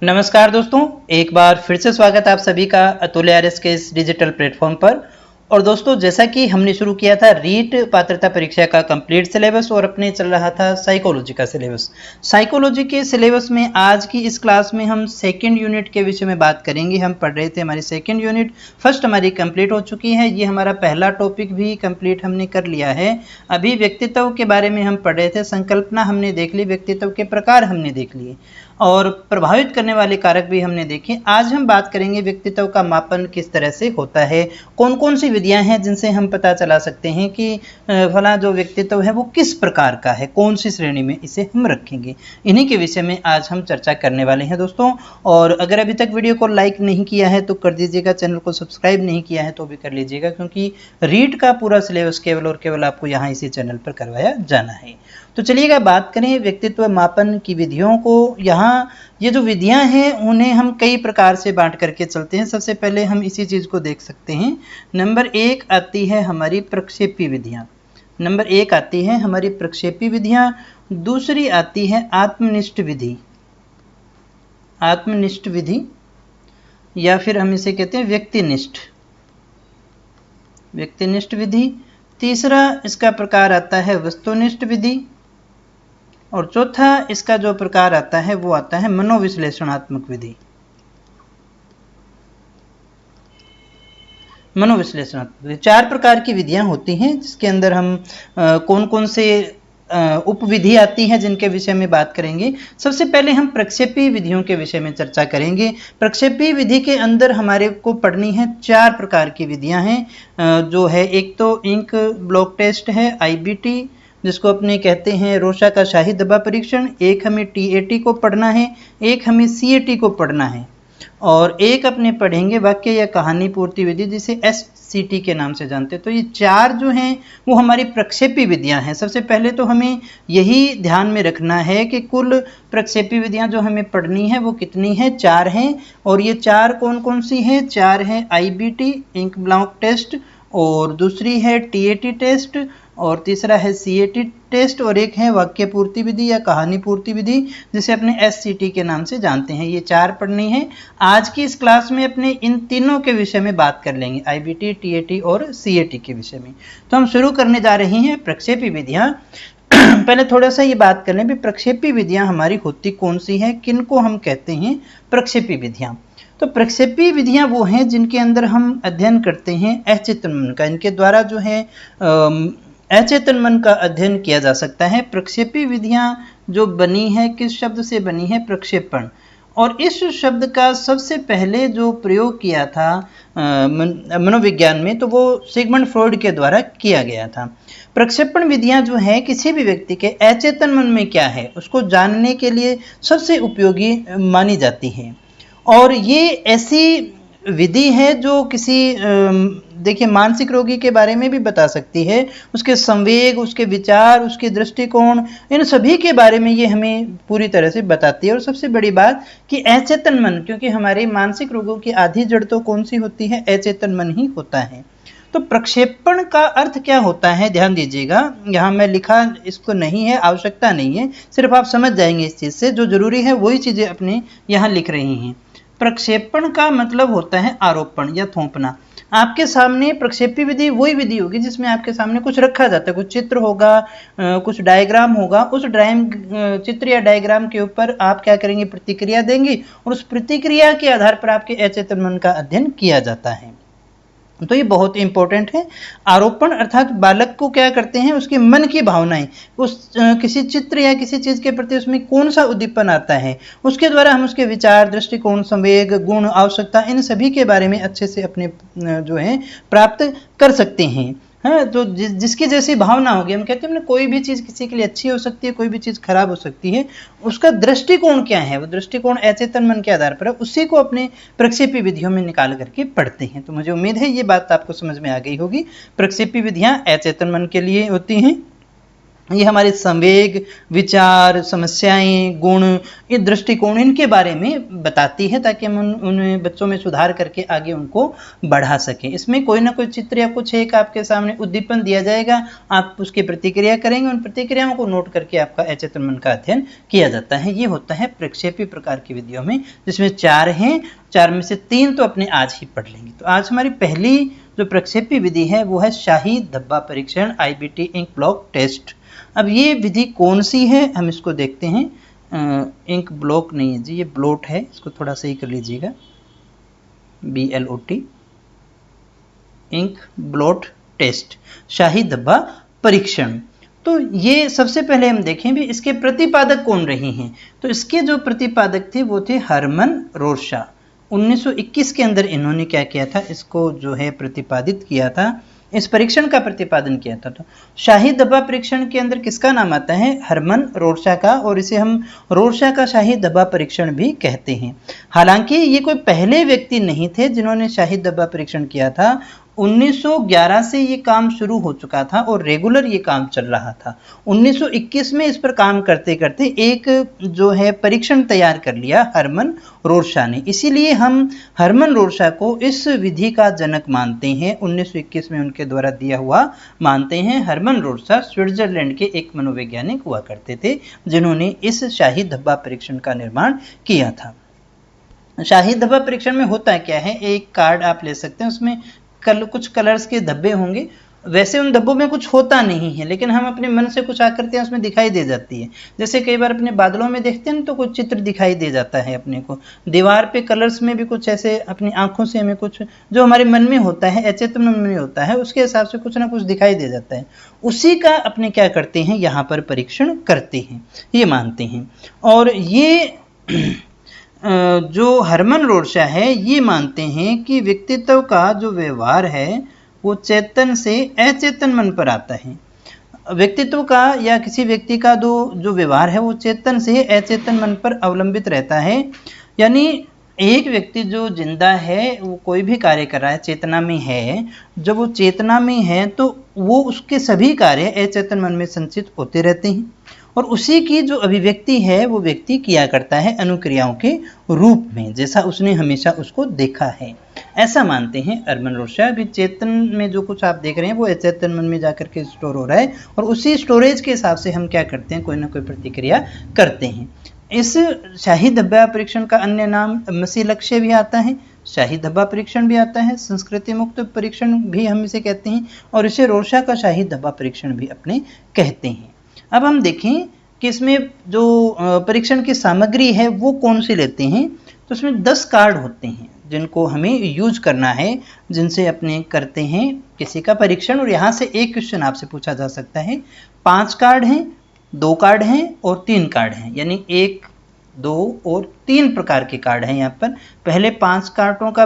नमस्कार दोस्तों, एक बार फिर से स्वागत है आप सभी का अतुल्य आरएस के इस डिजिटल प्लेटफॉर्म पर। और दोस्तों, जैसा कि हमने शुरू किया था रीट पात्रता परीक्षा का कंप्लीट सिलेबस और अपने चल रहा था साइकोलॉजी का सिलेबस। साइकोलॉजी के सिलेबस में आज की इस क्लास में हम सेकंड यूनिट के विषय में बात करेंगे। हम पढ़ रहे थे हमारी सेकंड यूनिट, फर्स्ट हमारी कंप्लीट हो चुकी है। ये हमारा पहला टॉपिक भी कंप्लीट हमने कर लिया है। अभी व्यक्तित्व के बारे में हम पढ़ रहे थे, संकल्पना हमने देख ली, व्यक्तित्व के प्रकार हमने देख लिए और प्रभावित करने वाले कारक भी हमने देखे। आज हम बात करेंगे व्यक्तित्व का मापन किस तरह से होता है, कौन कौन सी विधियां हैं जिनसे हम पता चला सकते हैं कि फला जो व्यक्तित्व है वो किस प्रकार का है, कौन सी श्रेणी में इसे हम रखेंगे। इन्हीं के विषय में आज हम चर्चा करने वाले हैं दोस्तों। और अगर अभी तक वीडियो को लाइक नहीं किया है तो कर दीजिएगा, चैनल को सब्सक्राइब नहीं किया है तो भी कर लीजिएगा, क्योंकि रीट का पूरा सिलेबस केवल और केवल आपको यहाँ इसी चैनल पर करवाया जाना है। तो चलिएगा बात करें व्यक्तित्व मापन की विधियों को। यहाँ ये जो विधियां हैं उन्हें हम कई प्रकार से बांट करके चलते हैं। सबसे पहले हम इसी चीज को देख सकते हैं। नंबर एक आती है हमारी प्रक्षेपी विधियां। नंबर एक आती है हमारी प्रक्षेपी विधियां। दूसरी आती है आत्मनिष्ठ विधि, आत्मनिष्ठ विधि, या फिर हम इसे कहते हैं व्यक्तिनिष्ठ, व्यक्तिनिष्ठ विधि। तीसरा इसका प्रकार आता है वस्तुनिष्ठ विधि। और चौथा इसका जो प्रकार आता है वो आता है मनोविश्लेषणात्मक विधि, मनोविश्लेषणात्मक विधि। चार प्रकार की विधियां होती हैं जिसके अंदर हम कौन कौन से उपविधि आती हैं जिनके विषय में बात करेंगे। सबसे पहले हम प्रक्षेपी विधियों के विषय में चर्चा करेंगे। प्रक्षेपी विधि के अंदर हमारे को पढ़नी है चार प्रकार की विधियां हैं जो है, एक तो इंक ब्लॉक टेस्ट है IBT, जिसको अपने कहते हैं रोशा का शाही दबा परीक्षण। एक हमें TAT को पढ़ना है, एक हमें CAT को पढ़ना है, और एक अपने पढ़ेंगे वाक्य या कहानी पूर्ति विधि, जिसे SCT के नाम से जानते हैं। तो ये चार जो हैं वो हमारी प्रक्षेपी विधियां हैं। सबसे पहले तो हमें यही ध्यान में रखना है कि कुल प्रक्षेपी विधियां जो हमें पढ़नी है वो कितनी है, चार हैं। और ये चार कौन कौन सी हैं? चार है IBT इंक ब्लॉक टेस्ट, और दूसरी है TAT टेस्ट, और तीसरा है CAT टेस्ट, और एक है वाक्य पूर्ति विधि या कहानी पूर्ति विधि, जिसे अपने SCT के नाम से जानते हैं। ये चार पढ़नी है। आज की इस क्लास में अपने इन तीनों के विषय में बात कर लेंगे, IBT, TAT और CAT के विषय में। तो हम शुरू करने जा रहे हैं प्रक्षेपी विधियां। पहले थोड़ा सा ये बात कर लें भी प्रक्षेपी विधियां हमारी होती कौन सी है, किनको हम कहते हैं प्रक्षेपी विधियां। तो प्रक्षेपी विधियां वो हैं जिनके अंदर हम अध्ययन करते हैं अचेतन मन का। इनके द्वारा जो है अचेतन मन का अध्ययन किया जा सकता है। प्रक्षेपी विधियां जो बनी है किस शब्द से बनी है? प्रक्षेपण। और इस शब्द का सबसे पहले जो प्रयोग किया था मनोविज्ञान में, तो वो सिगमंड फ्रॉइड के द्वारा किया गया था। प्रक्षेपण विधियां जो है किसी भी व्यक्ति के अचेतन मन में क्या है उसको जानने के लिए सबसे उपयोगी मानी जाती है। और ये ऐसी विधि है जो किसी देखिए मानसिक रोगी के बारे में भी बता सकती है, उसके संवेग, उसके विचार, उसके दृष्टिकोण, इन सभी के बारे में ये हमें पूरी तरह से बताती है। और सबसे बड़ी बात कि अचेतन मन, क्योंकि हमारे मानसिक रोगों की आधी जड़ तो कौन सी होती है? अचेतन मन ही होता है। तो प्रक्षेपण का अर्थ क्या होता है, ध्यान दीजिएगा। यहाँ मैं लिखा इसको नहीं है, आवश्यकता नहीं है, सिर्फ आप समझ जाएंगे इस चीज से। जो जरूरी है वही चीजें अपने यहाँ लिख रही हैं। प्रक्षेपण का मतलब होता है आरोपण या थोपना। आपके सामने प्रक्षेपी विधि वही विधि होगी जिसमें आपके सामने कुछ रखा जाता है, कुछ चित्र होगा, कुछ डायग्राम होगा। उस चित्र या डायग्राम के ऊपर आप क्या करेंगे? प्रतिक्रिया देंगे, और उस प्रतिक्रिया के आधार पर आपके अचेतन मन का अध्ययन किया जाता है। तो ये बहुत इंपॉर्टेंट है। आरोपण अर्थात बालक को क्या करते हैं, उसके मन की भावनाएं, उस किसी चित्र या किसी चीज के प्रति उसमें कौन सा उद्दीपन आता है, उसके द्वारा हम उसके विचार, दृष्टिकोण, संवेग, गुण, आवश्यकता, इन सभी के बारे में अच्छे से अपने जो है प्राप्त कर सकते हैं। हाँ, तो जिसकी जैसी भावना होगी, हम कहते हैं ना कोई भी चीज किसी के लिए अच्छी हो सकती है, कोई भी चीज खराब हो सकती है, उसका दृष्टिकोण क्या है, वो दृष्टिकोण अचेतन मन के आधार पर है, उसी को अपने प्रक्षेपी विधियों में निकाल करके पढ़ते हैं। तो मुझे उम्मीद है ये बात आपको समझ में आ गई होगी। प्रक्षेपी विधियां अचेतन मन के लिए होती हैं। ये हमारे संवेग, विचार, समस्याएं, गुण, ये दृष्टिकोण इनके बारे में बताती है ताकि हम उन बच्चों में सुधार करके आगे उनको बढ़ा सकें। इसमें कोई ना कोई चित्र या कुछ एक आपके सामने उद्दीपन दिया जाएगा, आप उसकी प्रतिक्रिया करेंगे, उन प्रतिक्रियाओं को नोट करके आपका अचेतन मन का अध्ययन किया जाता है। ये होता है प्रक्षेपी प्रकार की विधियों में, जिसमें 4 हैं, 4 में से 3 तो अपने आज ही पढ़ लेंगे। तो आज हमारी पहली जो प्रक्षेपी विधि है वो है शाही धब्बा परीक्षण, IBT इंक ब्लॉक टेस्ट। अब ये विधि कौन सी है हम इसको देखते हैं। इंक ब्लॉक नहीं है जी, ये ब्लोट है, इसको थोड़ा सही कर लीजिएगा, BLOT, इंक ब्लॉट टेस्ट, शाही धब्बा परीक्षण। तो ये सबसे पहले हम देखें भी इसके प्रतिपादक कौन रहे हैं। तो इसके जो प्रतिपादक थे वो थे हरमन रोरशा। 1921 के अंदर इन्होंने क्या किया था, इसको जो है प्रतिपादित किया था, इस परीक्षण का प्रतिपादन किया था। तो शाही धब्बा परीक्षण के अंदर किसका नाम आता है, हरमन रोरशा का, और इसे हम रोरशा का शाही धब्बा परीक्षण भी कहते हैं। हालांकि ये कोई पहले व्यक्ति नहीं थे जिन्होंने शाही धब्बा परीक्षण किया था। 1911 से ये काम शुरू हो चुका था और रेगुलर ये काम चल रहा था। 1921 में इस पर काम करते करते एक जो है परीक्षण तैयार कर लिया हरमन रोरशा ने, इसीलिए हम हरमन रोरशा को इस विधि का जनक मानते हैं। 1921 में उनके द्वारा दिया हुआ मानते हैं। हरमन रोरशा स्विट्जरलैंड के एक मनोवैज्ञानिक हुआ करते थे जिन्होंने इस शाही धब्बा परीक्षण का निर्माण किया था। शाही धब्बा परीक्षण में होता क्या है, एक कार्ड आप ले सकते हैं, उसमें कुछ कलर्स के धब्बे होंगे, वैसे उन धब्बों में कुछ होता नहीं है, लेकिन हम अपने मन से कुछ आकृति हैं उसमें दिखाई दे जाती है। जैसे कई बार अपने बादलों में देखते हैं तो कुछ चित्र दिखाई दे जाता है अपने को, दीवार पे कलर्स में भी कुछ ऐसे अपनी आंखों से हमें कुछ जो हमारे मन में होता है, अचेतन मन में होता है, उसके हिसाब से कुछ ना कुछ दिखाई दे जाता है। उसी का अपने क्या करते हैं, यहाँ पर परीक्षण करते हैं, ये मानते हैं। और ये जो हरमन रोरशा है ये मानते हैं कि व्यक्तित्व का जो व्यवहार है वो चेतन से अचेतन मन पर आता है। व्यक्तित्व का या किसी व्यक्ति का जो व्यवहार है वो चेतन से अचेतन मन पर अवलंबित रहता है। यानी एक व्यक्ति जो जिंदा है वो कोई भी कार्य कर रहा है, चेतना में है, जब वो चेतना में है तो वो उसके सभी कार्य अचेतन मन में संचित होते रहते हैं और उसी की जो अभिव्यक्ति है वो व्यक्ति किया करता है अनुक्रियाओं के रूप में, जैसा उसने हमेशा उसको देखा है, ऐसा मानते हैं हरमन रोरशा। अभी चेतन में जो कुछ आप देख रहे हैं वो अचेतन मन में जाकर के स्टोर हो रहा है और उसी स्टोरेज के हिसाब से हम क्या करते हैं, कोई ना कोई प्रतिक्रिया करते हैं। इस शाही धब्बा परीक्षण का अन्य नाम मसी लक्ष्य भी आता है, शाही धब्बा परीक्षण भी आता है, संस्कृति मुक्त परीक्षण भी हम इसे कहते हैं और इसे रोरशा का शाही धब्बा परीक्षण भी अपने कहते हैं। अब हम देखें कि इसमें जो परीक्षण की सामग्री है वो कौन सी लेते हैं। तो इसमें 10 कार्ड होते हैं जिनको हमें यूज करना है, जिनसे अपने करते हैं किसी का परीक्षण, और यहाँ से एक क्वेश्चन आपसे पूछा जा सकता है। 5 कार्ड हैं, 2 कार्ड हैं और 3 कार्ड हैं, यानी 1, 2 और 3 प्रकार के कार्ड हैं यहाँ पर। पहले 5 कार्डों का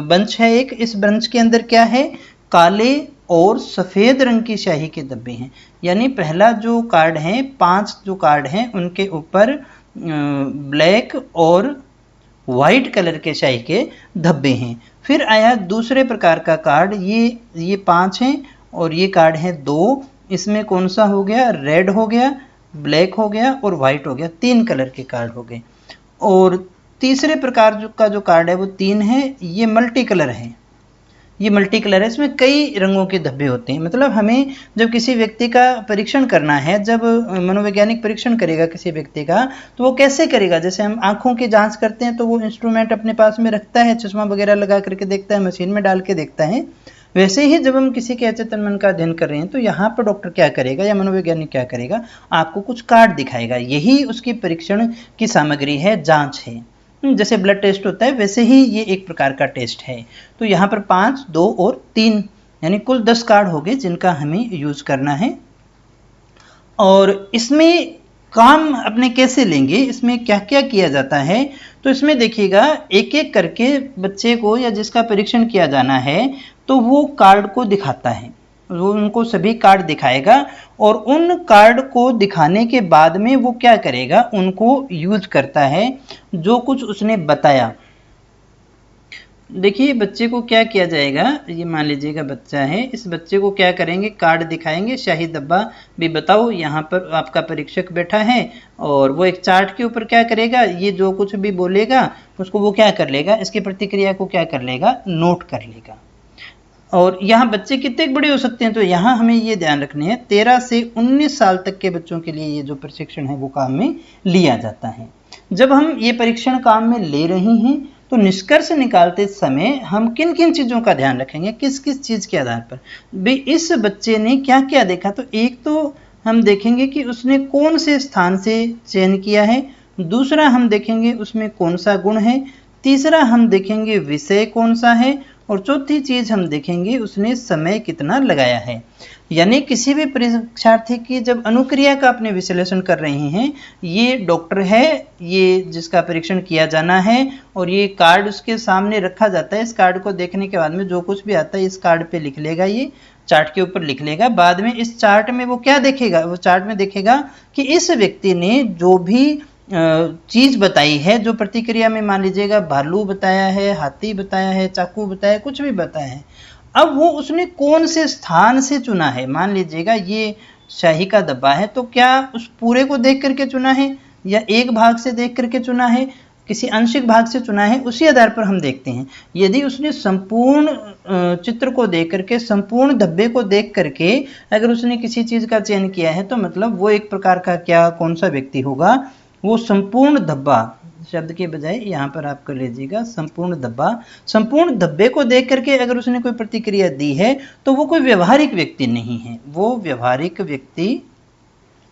बंच है एक, इस बंच के अंदर क्या है, काले और सफ़ेद रंग की स्याही के धब्बे हैं। यानी पहला जो कार्ड है, 5 जो कार्ड हैं उनके ऊपर ब्लैक और वाइट कलर के स्याही के धब्बे हैं। फिर आया दूसरे प्रकार का कार्ड, ये 5 हैं और ये कार्ड है 2, इसमें कौन सा हो गया, रेड हो गया, ब्लैक हो गया और वाइट हो गया, 3 कलर के कार्ड हो गए। और तीसरे प्रकार का जो कार्ड है वो 3 है, ये मल्टी कलर है, ये मल्टी कलर है, इसमें कई रंगों के धब्बे होते हैं। मतलब हमें जब किसी व्यक्ति का परीक्षण करना है, जब मनोवैज्ञानिक परीक्षण करेगा किसी व्यक्ति का, तो वो कैसे करेगा, जैसे हम आंखों की जांच करते हैं तो वो इंस्ट्रूमेंट अपने पास में रखता है, चश्मा वगैरह लगा करके देखता है, मशीन में डाल के देखता है। वैसे ही जब हम किसी के अचेतन मन का अध्ययन कर रहे हैं तो यहाँ पर डॉक्टर क्या करेगा या मनोवैज्ञानिक क्या करेगा, आपको कुछ कार्ड दिखाएगा, यही उसकी परीक्षण की सामग्री है, जाँच है। जैसे ब्लड टेस्ट होता है वैसे ही ये एक प्रकार का टेस्ट है। तो यहाँ पर 5, 2 और 3 यानी कुल 10 कार्ड हो गए जिनका हमें यूज करना है। और इसमें काम अपने कैसे लेंगे, इसमें क्या क्या किया जाता है, तो इसमें देखिएगा एक एक करके बच्चे को या जिसका परीक्षण किया जाना है तो वो कार्ड को दिखाता है, वो उनको सभी कार्ड दिखाएगा और उन कार्ड को दिखाने के बाद में वो क्या करेगा, उनको यूज करता है जो कुछ उसने बताया। देखिए बच्चे को क्या किया जाएगा, ये मान लीजिएगा बच्चा है, इस बच्चे को क्या करेंगे, कार्ड दिखाएंगे, शाही डब्बा भी बताओ, यहाँ पर आपका परीक्षक बैठा है और वो एक चार्ट के ऊपर क्या करेगा, ये जो कुछ भी बोलेगा उसको वो क्या कर लेगा, इसकी प्रतिक्रिया को क्या कर लेगा, नोट कर लेगा। और यहाँ बच्चे कितने बड़े हो सकते हैं, तो यहाँ हमें ये ध्यान रखने हैं 13 से 19 साल तक के बच्चों के लिए ये जो प्रशिक्षण है वो काम में लिया जाता है। जब हम ये परीक्षण काम में ले रहे हैं तो निष्कर्ष निकालते समय हम किन किन चीज़ों का ध्यान रखेंगे, किस किस चीज़ के आधार पर भाई इस बच्चे ने क्या क्या देखा। तो एक तो हम देखेंगे कि उसने कौन से स्थान से चयन किया है, दूसरा हम देखेंगे उसमें कौन सा गुण है, तीसरा हम देखेंगे विषय कौन सा है, और चौथी चीज हम देखेंगे उसने समय कितना लगाया है। यानी किसी भी परीक्षार्थी की जब अनुक्रिया का अपने विश्लेषण कर रहे हैं, ये डॉक्टर है, ये जिसका परीक्षण किया जाना है और ये कार्ड उसके सामने रखा जाता है, इस कार्ड को देखने के बाद में जो कुछ भी आता है इस कार्ड पे लिख लेगा, ये चार्ट के ऊपर लिख लेगा। बाद में इस चार्ट में वो क्या देखेगा, वो चार्ट में देखेगा कि इस व्यक्ति ने जो भी चीज बताई है, जो प्रतिक्रिया में मान लीजिएगा भालू बताया है, हाथी बताया है, चाकू बताया, कुछ भी बताया है, अब वो उसने कौन से स्थान से चुना है। मान लीजिएगा ये शाही का डब्बा है, तो क्या उस पूरे को देख करके चुना है या एक भाग से देख करके चुना है, किसी आंशिक भाग से चुना है, उसी आधार पर हम देखते हैं। यदि उसने संपूर्ण चित्र को देख करके, संपूर्ण डब्बे को देख करके अगर उसने किसी चीज का चयन किया है, तो मतलब वो एक प्रकार का क्या, कौन सा व्यक्ति होगा, वो संपूर्ण डब्बा शब्द के बजाय यहाँ पर आप कर लीजिएगा संपूर्ण डब्बा। संपूर्ण डब्बे को देख करके अगर उसने कोई प्रतिक्रिया दी है तो वो कोई व्यवहारिक व्यक्ति नहीं है, वो व्यवहारिक व्यक्ति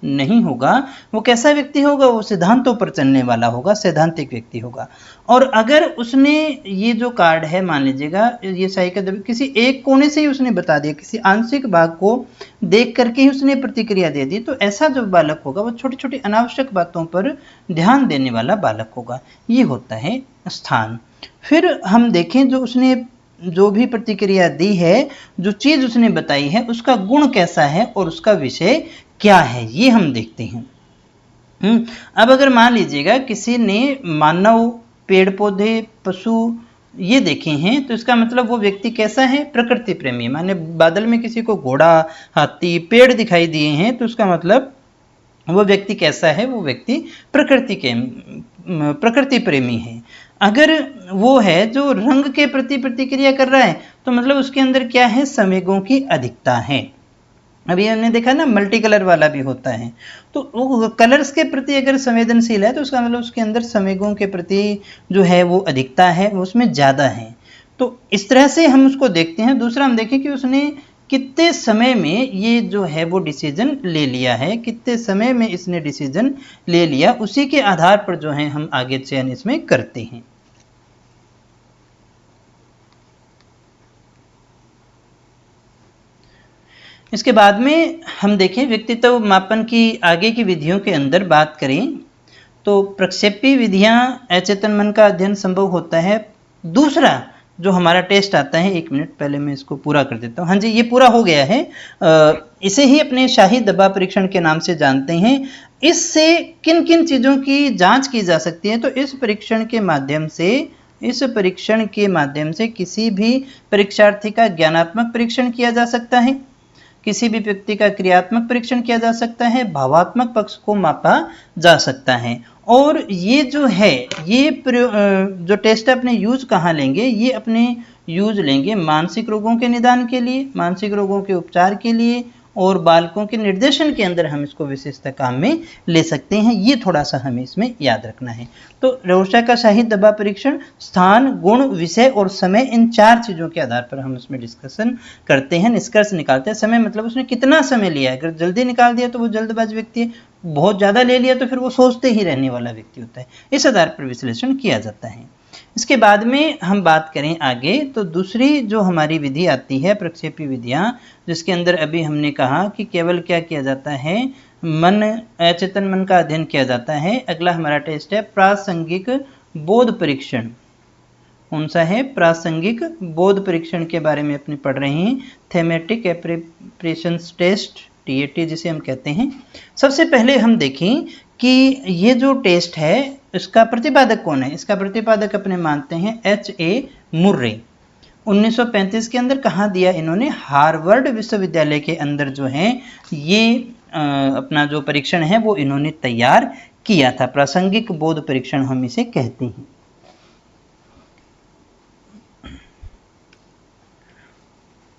नहीं होगा। वो कैसा व्यक्ति होगा, वो सिद्धांतों पर चलने वाला होगा, सैद्धांतिक व्यक्ति होगा। और अगर उसने ये जो कार्ड है, मान लीजिएगा ये शाही का डब्बा, किसी एक कोने से ही उसने बता दिया, किसी आंशिक भाग को देख करके ही उसने प्रतिक्रिया दे दी, तो ऐसा जो बालक होगा वो छोटी छोटी अनावश्यक बातों पर ध्यान देने वाला बालक होगा। ये होता है स्थान। फिर हम देखें जो उसने जो भी प्रतिक्रिया दी है, जो चीज उसने बताई है, उसका गुण कैसा है और उसका विषय क्या है, ये हम देखते हैं। अब अगर मान लीजिएगा किसी ने मानव, पेड़ पौधे, पशु ये देखे हैं, तो इसका मतलब वो व्यक्ति कैसा है, प्रकृति प्रेमी। माने बादल में किसी को घोड़ा, हाथी, पेड़ दिखाई दिए हैं, तो उसका मतलब वो व्यक्ति कैसा है, वो व्यक्ति प्रकृति प्रेमी है। अगर वो है जो रंग के प्रति प्रतिक्रिया कर रहा है, तो मतलब उसके अंदर क्या है, संवेगों की अधिकता है। अभी हमने देखा ना मल्टी कलर वाला भी होता है, तो वो कलर्स के प्रति अगर संवेदनशील है, तो उसका मतलब उसके अंदर संवेगों के प्रति जो है वो अधिकता है, वो उसमें ज़्यादा है। तो इस तरह से हम उसको देखते हैं। दूसरा हम देखें कि उसने कितने समय में ये जो है वो डिसीजन ले लिया है, कितने समय में इसने डिसीजन ले लिया, उसी के आधार पर जो है हम आगे चयन इसमें करते हैं। इसके बाद में हम देखें व्यक्तित्व मापन की आगे की विधियों के अंदर बात करें तो प्रक्षेपी विधियां अचेतन मन का अध्ययन संभव होता है। दूसरा जो हमारा टेस्ट आता है, 1 मिनट पहले मैं इसको पूरा कर देता हूँ। हाँ जी, ये पूरा हो गया है। इसे ही अपने शाही डब्बा परीक्षण के नाम से जानते हैं। इससे किन किन चीज़ों की जांच की जा सकती है, तो इस परीक्षण के माध्यम से किसी भी परीक्षार्थी का ज्ञानात्मक परीक्षण किया जा सकता है, किसी भी व्यक्ति का क्रियात्मक परीक्षण किया जा सकता है, भावात्मक पक्ष को मापा जा सकता है। और ये जो है ये जो टेस्ट अपने यूज कहाँ लेंगे, ये अपने यूज लेंगे मानसिक रोगों के निदान के लिए, मानसिक रोगों के उपचार के लिए, और बालकों के निर्देशन के अंदर हम इसको विशेषतः काम में ले सकते हैं। ये थोड़ा सा हमें इसमें याद रखना है। तो रोर्शा का शाही डब्बा परीक्षण स्थान, गुण, विषय और समय, इन 4 चीज़ों के आधार पर हम इसमें डिस्कशन करते हैं, निष्कर्ष निकालते हैं। समय मतलब उसने कितना समय लिया है, अगर जल्दी निकाल दिया तो वो जल्दबाज व्यक्ति है, बहुत ज़्यादा ले लिया तो फिर वो सोचते ही रहने वाला व्यक्ति होता है। इस आधार पर विश्लेषण किया जाता है। इसके बाद में हम बात करें आगे, तो दूसरी जो हमारी विधि आती है प्रक्षेपी विधियां, जिसके अंदर अभी हमने कहा कि केवल क्या किया जाता है, मन, अचेतन मन का अध्ययन किया जाता है। अगला हमारा टेस्ट है प्रासंगिक बोध परीक्षण। कौन सा है, प्रासंगिक बोध परीक्षण के बारे में अपने पढ़ रहे हैं। थेमेटिक एप्रीप्रेशन टेस्ट, TAT जिसे हम कहते हैं। सबसे पहले हम देखें कि ये जो टेस्ट है इसका प्रतिपादक कौन है? इसका प्रतिपादक अपने मानते हैं H.A. मुर्रे। 1935 के अंदर कहाँ दिया इन्होंने? हार्वर्ड विश्वविद्यालय के अंदर जो है ये अपना जो परीक्षण है वो इन्होंने तैयार किया था। प्रासंगिक बोध परीक्षण हम इसे कहते हैं।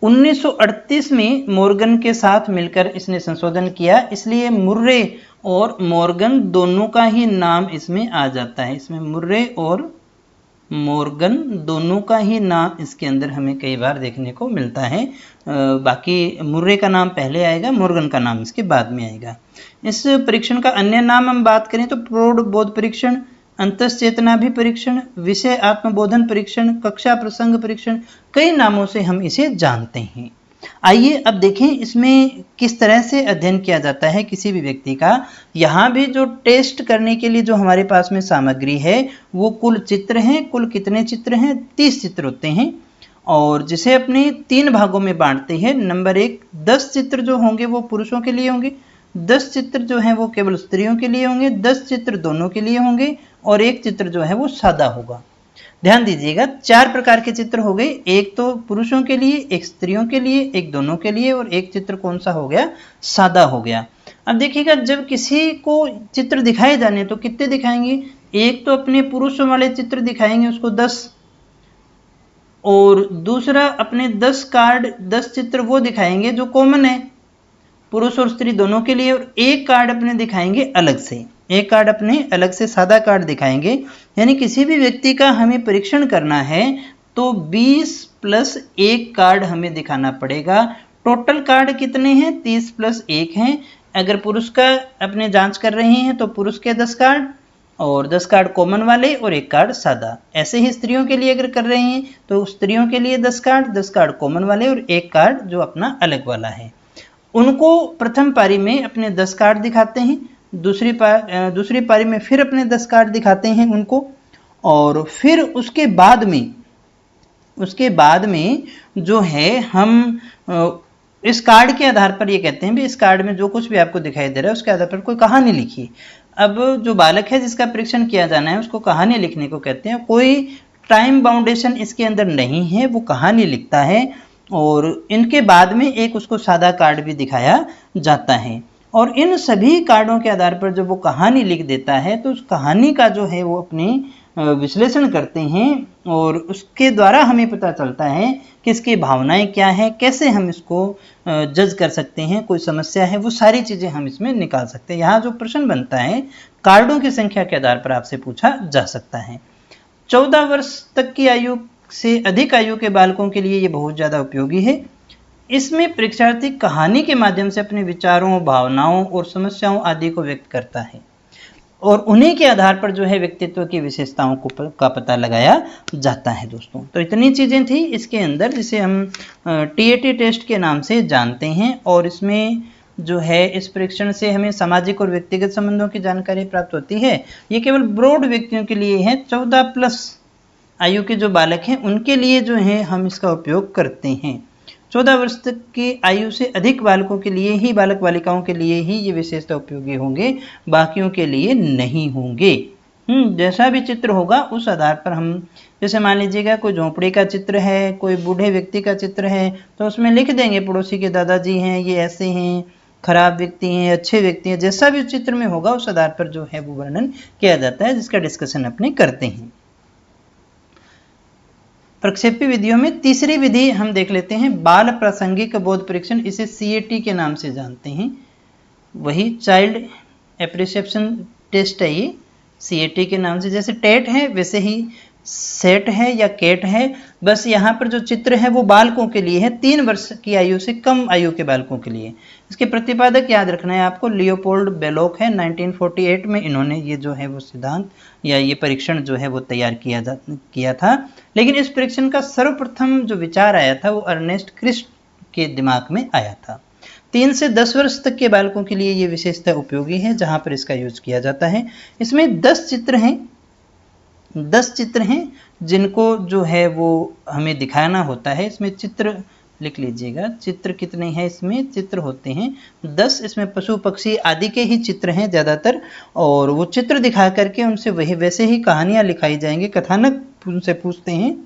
1938 में मॉर्गन के साथ मिलकर इसने संशोधन किया, इसलिए मुर्रे और मॉर्गन दोनों का ही नाम इसमें आ जाता है। इसमें मुर्रे और मॉर्गन दोनों का ही नाम इसके अंदर हमें कई बार देखने को मिलता है। बाकी मुर्रे का नाम पहले आएगा, मॉर्गन का नाम इसके बाद में आएगा। इस परीक्षण का अन्य नाम हम बात करें तो प्रौढ़ बोध परीक्षण, अंतश्चेतनाभि परीक्षण, विषय आत्मबोधन परीक्षण, कक्षा प्रसंग परीक्षण, कई नामों से हम इसे जानते हैं। आइए अब देखें इसमें किस तरह से अध्ययन किया जाता है किसी भी व्यक्ति का। यहाँ भी जो टेस्ट करने के लिए जो हमारे पास में सामग्री है वो कुल चित्र हैं। कुल कितने चित्र हैं? 30 चित्र होते हैं और जिसे अपने 3 भागों में बांटते हैं। नंबर 1, 10 चित्र जो होंगे वो पुरुषों के लिए होंगे, 10 चित्र जो हैं वो केवल स्त्रियों के लिए होंगे, 10 चित्र दोनों के लिए होंगे और एक चित्र जो है वो सादा होगा। ध्यान दीजिएगा, 4 प्रकार के चित्र हो गए। एक तो पुरुषों के लिए, एक स्त्रियों के लिए, एक दोनों के लिए और एक चित्र कौन सा हो गया? सादा हो गया। अब देखिएगा, जब किसी को चित्र दिखाए जाने तो कितने दिखाएंगे? एक तो अपने पुरुषों वाले चित्र दिखाएंगे उसको 10, और दूसरा अपने 10 कार्ड 10 चित्र वो दिखाएंगे जो कॉमन है पुरुष और स्त्री दोनों के लिए, और एक कार्ड अपने दिखाएंगे अलग से, एक कार्ड अपने अलग से सादा कार्ड दिखाएंगे। यानी किसी भी व्यक्ति का हमें परीक्षण करना है तो 20 + 1 कार्ड हमें दिखाना पड़ेगा। टोटल कार्ड कितने हैं? 30 + 1 हैं। अगर पुरुष का अपने जांच कर रहे हैं तो पुरुष के 10 कार्ड और 10 कार्ड कॉमन वाले और एक कार्ड सादा। ऐसे ही स्त्रियों के लिए अगर कर रहे हैं तो स्त्रियों के लिए 10 कार्ड कॉमन वाले और एक कार्ड जो अपना अलग वाला है। उनको प्रथम पारी में अपने 10 कार्ड दिखाते हैं, दूसरी पारी में फिर अपने 10 कार्ड दिखाते हैं उनको, और फिर उसके बाद में जो है हम इस कार्ड के आधार पर ये कहते हैं भी इस कार्ड में जो कुछ भी आपको दिखाई दे रहा है उसके आधार पर कोई कहानी लिखिए। अब जो बालक है जिसका परीक्षण किया जाना है उसको कहानी लिखने को कहते हैं। कोई टाइम बाउंडेशन इसके अंदर नहीं है, वो कहानी लिखता है और इनके बाद में एक उसको सादा कार्ड भी दिखाया जाता है। और इन सभी कार्डों के आधार पर जब वो कहानी लिख देता है तो उस कहानी का जो है वो अपने विश्लेषण करते हैं और उसके द्वारा हमें पता चलता है कि इसकी भावनाएं क्या हैं, कैसे हम इसको जज कर सकते हैं, कोई समस्या है वो सारी चीज़ें हम इसमें निकाल सकते हैं। यहाँ जो प्रश्न बनता है कार्डों की संख्या के आधार पर आपसे पूछा जा सकता है। 14 वर्ष तक की आयु से अधिक आयु के बालकों के लिए ये बहुत ज़्यादा उपयोगी है। इसमें परीक्षार्थी कहानी के माध्यम से अपने विचारों, भावनाओं और समस्याओं आदि को व्यक्त करता है और उन्हीं के आधार पर जो है व्यक्तित्व की विशेषताओं का पता लगाया जाता है। दोस्तों, तो इतनी चीज़ें थी इसके अंदर जिसे हम TAT टेस्ट के नाम से जानते हैं और इसमें जो है इस परीक्षण से हमें सामाजिक और व्यक्तिगत संबंधों की जानकारी प्राप्त होती है। ये केवल ब्रॉड व्यक्तियों के लिए है, 14+ आयु के जो बालक हैं उनके लिए जो है हम इसका उपयोग करते हैं। 14 वर्ष तक की आयु से अधिक बालकों के लिए ही, बालक बालिकाओं के लिए ही ये विशेषता उपयोगी होंगे, बाकियों के लिए नहीं होंगे। जैसा भी चित्र होगा उस आधार पर हम, जैसे मान लीजिएगा कोई झोंपड़ी का चित्र है, कोई बूढ़े व्यक्ति का चित्र है तो उसमें लिख देंगे पड़ोसी के दादाजी हैं, ये ऐसे हैं, खराब व्यक्ति हैं, अच्छे व्यक्ति हैं। जैसा भी चित्र में होगा उस आधार पर जो है वो वर्णन किया जाता है, जिसका डिस्कशन अपने करते हैं। प्रक्षेपी विधियों में तीसरी विधि हम देख लेते हैं, बाल प्रासंगिक बोध परीक्षण। इसे CAT के नाम से जानते हैं, वही चाइल्ड एप्रिसिएशन टेस्ट है ये, CAT के नाम से। जैसे टेट है वैसे ही सेट है या केट है, बस यहाँ पर जो चित्र है वो बालकों के लिए है, 3 वर्ष की आयु से कम आयु के बालकों के लिए। इसके प्रतिपादक याद रखना है आपको, लियोपोल्ड बेलोक है। 1948 में इन्होंने ये जो है वो सिद्धांत या ये परीक्षण जो है वो तैयार किया था। लेकिन इस परीक्षण का सर्वप्रथम जो विचार आया था वो अर्नेस्ट क्रिस्ट के दिमाग में आया था। 3 से 10 वर्ष तक के बालकों के लिए ये विशेषता उपयोगी है जहाँ पर इसका यूज किया जाता है। इसमें 10 चित्र हैं जिनको जो है वो हमें दिखाना होता है। इसमें चित्र लिख लीजिएगा। चित्र कितने हैं इसमें? चित्र होते हैं 10। इसमें पशु पक्षी आदि के ही चित्र हैं ज़्यादातर, और वो चित्र दिखा करके उनसे वही वैसे ही कहानियाँ लिखाई जाएंगी। कथानक उनसे पूछते हैं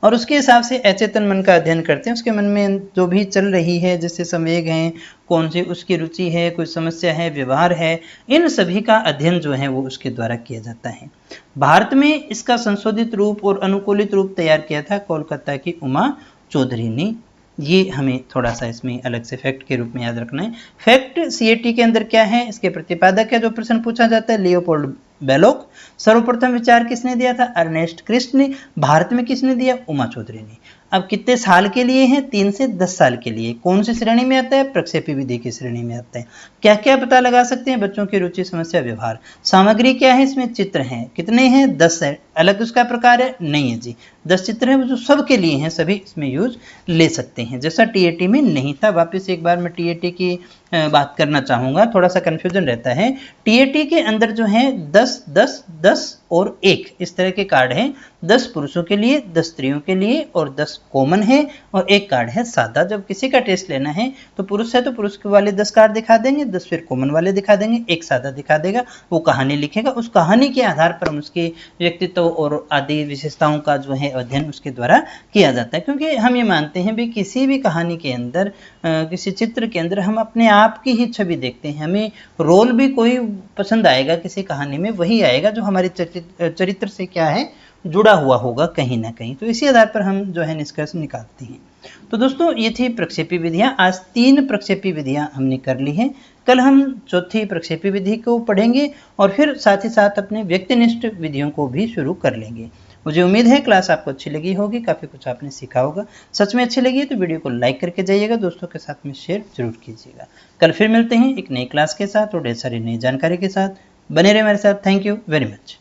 और उसके हिसाब से अचेतन मन का अध्ययन करते हैं। उसके मन में जो भी चल रही है, जैसे संवेग हैं, कौन सी उसकी रुचि है, कोई समस्या है, व्यवहार है, इन सभी का अध्ययन जो है वो उसके द्वारा किया जाता है। भारत में इसका संशोधित रूप और अनुकूलित रूप तैयार किया था कोलकाता की उमा चौधरी ने। ये हमें थोड़ा सा इसमें अलग से फैक्ट के रूप में याद रखना है। फैक्ट सीएटी के अंदर क्या है, इसके प्रतिपादक है जो प्रश्न पूछा जाता है, लियोपोल्ड बेलोक। सर्वप्रथम विचार किसने दिया था? अर्नेस्ट क्रिस्ट ने। भारत में किसने दिया? उमा चौधरी ने। अब कितने साल के लिए हैं? 3 से 10 साल के लिए। कौन सी श्रेणी में आता है? प्रक्षेपी विधि की श्रेणी में आता है। क्या क्या पता लगा सकते हैं? बच्चों की रुचि, समस्या, व्यवहार। सामग्री क्या है? इसमें चित्र हैं। कितने हैं? 10 है। अलग उसका प्रकार है? नहीं है जी, 10 चित्र हैं जो सबके लिए हैं, सभी इसमें यूज ले सकते हैं, जैसा टीएटी में नहीं था। वापस एक बार मैं टीएटी की बात करना चाहूँगा, थोड़ा सा कन्फ्यूजन रहता है। टीएटी के अंदर जो है 10 10 10 और 1 इस तरह के कार्ड हैं। 10 पुरुषों के लिए, 10 स्त्रियों के लिए और 10 कॉमन है और 1 कार्ड है सादा। जब किसी का टेस्ट लेना है तो पुरुष है तो पुरुष के वाले 10 कार्ड दिखा देंगे, 10 फिर कॉमन वाले दिखा देंगे, 1 सादा दिखा देगा। वो कहानी लिखेगा, उस कहानी के आधार पर हम उसके व्यक्तित्व और आदि विशेषताओं का जो है अध्ययन उसके द्वारा किया जाता है। क्योंकि हम ये मानते हैं भी किसी भी कहानी के अंदर, किसी चित्र के अंदर हम अपने आप की ही छवि देखते हैं। हमें रोल भी कोई पसंद आएगा किसी कहानी में, वही आएगा जो हमारे चरित्र से क्या है, जुड़ा हुआ होगा कहीं ना कहीं। तो इसी आधार पर हम जो है निष्कर्ष निकालते हैं। तो दोस्तों ये थी प्रक्षेपी विधियां। आज 3 प्रक्षेपी विधियां हमने कर ली हैं। कल हम चौथी प्रक्षेपी विधि को पढ़ेंगे और फिर साथ ही साथ अपने व्यक्तिनिष्ठ विधियों को भी शुरू कर लेंगे। मुझे उम्मीद है क्लास आपको अच्छी लगी होगी, काफ़ी कुछ आपने सीखा होगा। सच में अच्छी लगी तो वीडियो को लाइक करके जाइएगा, दोस्तों के साथ में शेयर जरूर कीजिएगा। कल फिर मिलते हैं एक नई क्लास के साथ और ढेर सारी नई जानकारी के साथ। बने रहे मेरे साथ। Thank you very much.